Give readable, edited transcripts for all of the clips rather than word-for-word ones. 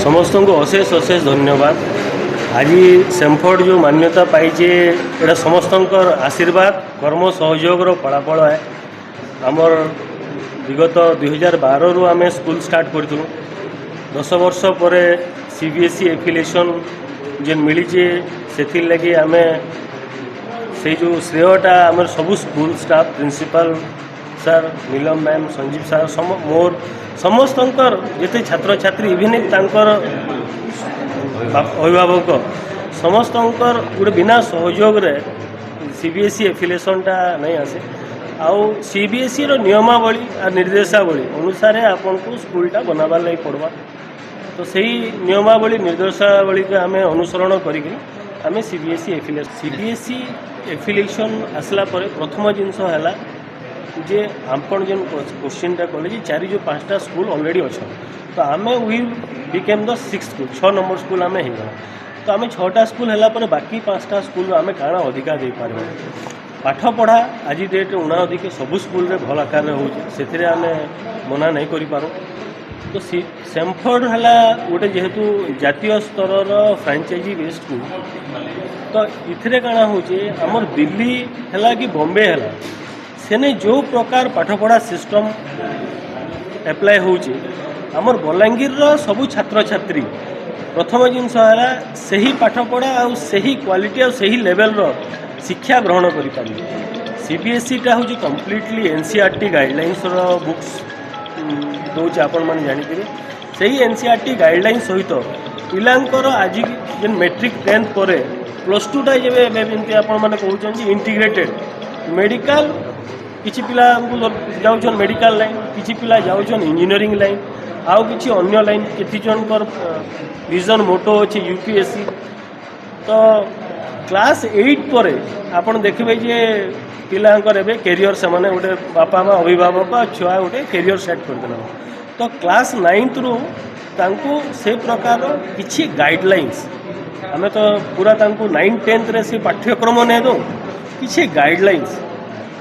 समस्त को अशेष अशेष धन्यवाद। आज सेमफोर्ड जो मान्यता पाई एटा समस्त आशीर्वाद कर्म सहयोग फलाफल है। आमर विगत 2012 रु आम स्कूल स्टार्ट करूँ 10 वर्ष पर सीबीएसई एफिलिएशन जेन मिली से लगी आम से जो श्रेयटा आम सबू स्कूल स्टाफ प्रिंसिपल सर नीलम मैम संजीव सर मोर समस्त जिते छात्र छात्री इवन अभिभावक समस्त गोटे बिना सहयोग रे सीबीएसई एफिलिएशनटा नहीं आसे। आउ सीबीएसई रो नियमावली और निर्देशावली अनुसार आपन को स्कूलटा बनाबार लगी पड़वा। तो सही नियमावली निर्देशावली के आम अनुसरण करें आम सीबीएसई एफिलिएशन आसला प्रथम जिनस है जे आपन जेन क्वेश्चनटा कले जी 4 जो 5टा स्कूल ऑलरेडी अच्छा तो आम we became the 6th school 6 number school आम हो तो आम 6टा स्कूल है बाकी 5टा स्कूल आम काଣା अधिका दे पार पाठ पढ़ा आज डेट उना अधिक सबू स्कूल रे भल आकार होते आम मना नहीं करूँ। तो सेमफोर्ड है गोटे जेहेतु जातीय स्तर फ्रांचाइजी बेस्ड स्कूल तो इथे काଣା होचे आमर दिल्ली है कि बॉम्बे है सेने जो प्रकार पाठपढ़ा सिस्टम एप्लाय होची आमर बलांगीर सबू छात्र छात्री प्रथम जिनस है सही पाठपढ़ा और सही क्वालिटी और सही लेवल शिक्षा ग्रहण करें। सीबीएसईटा हूँ कम्प्लीटली एनसीईआरटी गाइडलाइंस बुक्स दौर आपण मैंने जानिथे सही एनसीईआरटी गाइडलाइन सहित पिलांकर आज जेन मैट्रिक 10th पर +2टा जब आपने कहते इंटीग्रेटेड मेडिकल किसी पिला जाऊन मेडिकल लाइन किसी पिला जाऊन इंजीनियरिंग लाइन आउ किसी अन्य लाइन किसी जनकर विजन मोटो अच्छे यूपीएससी। तो क्लास 8 पर आपन देखिए जे पिलांकर एबे कैरियर से माने गोटे बापा माँ अभिभावक छुआ गोटे कैरियर सेट करदेला। तो क्लास 9th रु तांको से प्रकार किसी गाइडलाइंस आम तो पूरा तांको 9th 10th रे से पाठ्यक्रम नहीं दो किसी गाइडलाइंस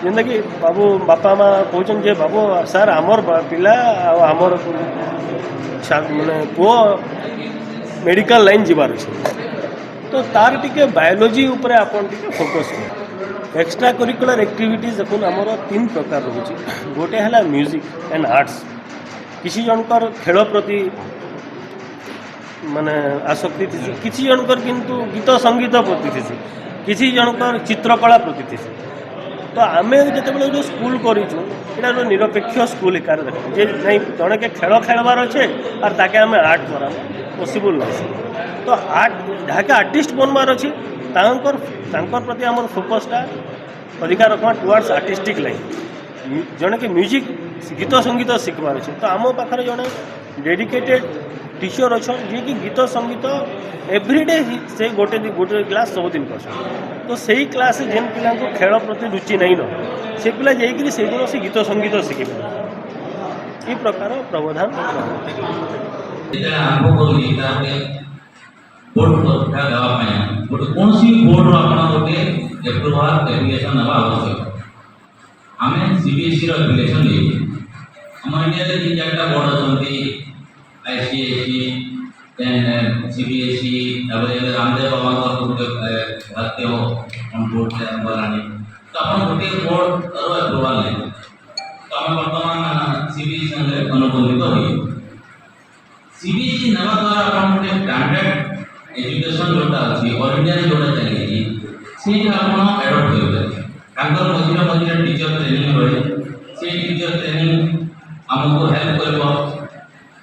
जेनता कि बाबू बापा माँ कहते जे बाबू सर आमर पिला आमर माने पुओ मेडिकल लाइन जीवार अच्छे तो तार टिके बायोलोजी उपरे आपन टिके फोकस कर। एक्स्ट्रा करिकुलर एक्टिविटीज देखुन आमर 3 प्रकार रोचे गोटे है म्यूजिक एंड आर्ट्स किसी जनकर खेल प्रति माने आसक्ति थी किसी जनकर किंतु गीत संगीत प्रति थी किसी जनकर चित्रकला प्रति थी। तो आम जिते जो स्कूल करूँ यहाँ निरपेक्ष स्कूल एकार देख जे नहीं जड़े के खेल खेलबार अच्छे और ताके आम आर्ट करा पॉसिबल नहीं। तो आर्ट जहाँ के आर्टिस्ट बनबार अच्छे प्रति आम फोकसटा अधिकार रखा टुवर्ड्स आर्टिस्टिक लाइन जड़े के म्यूजिक गीत संगीत शिखबार अच्छे। तो आम पाखे जड़े डेडिकेटेड टीचर अच्छा जी कि गीत संगीत एवरीडे से गोटे क्लास सबुदिन कर तो सही क्लास जेन पिला खेल प्रति रुचि नहीं न से पिला जाइए से दिन से गीत संगीत शिखी ये प्रकार प्रावधान आईसीएसई सीबीएसई रामदेव बाबा भारतीय बोर्ड से बोलानी तो आप गोटे बोर्ड अप्रुवाल नहीं तो आम बर्तमान सीबीएसई संगे अनुबंधित हुई सीबीएसई नवा द्वारा आप गोटे स्टैंडर्ड एजुकेशन जोटा अच्छी ऑल इंडिया जोटा चली से आप एडप्ट करेंगे मझे मझे टीचर ट्रेनिंग रहे से टीचर ट्रेनिंग आमको हेल्प कर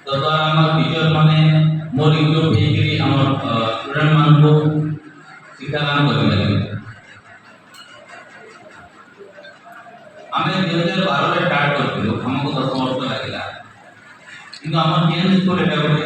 तद्वारा टीचर माने मोर इम्प्रूव होगी आम स्टूडेंट मान को शिक्षादान करेंगे। आम 2012 स्टार्ट करूँ आमको 10 वर्ष लगे कि आम स्कूल गोटे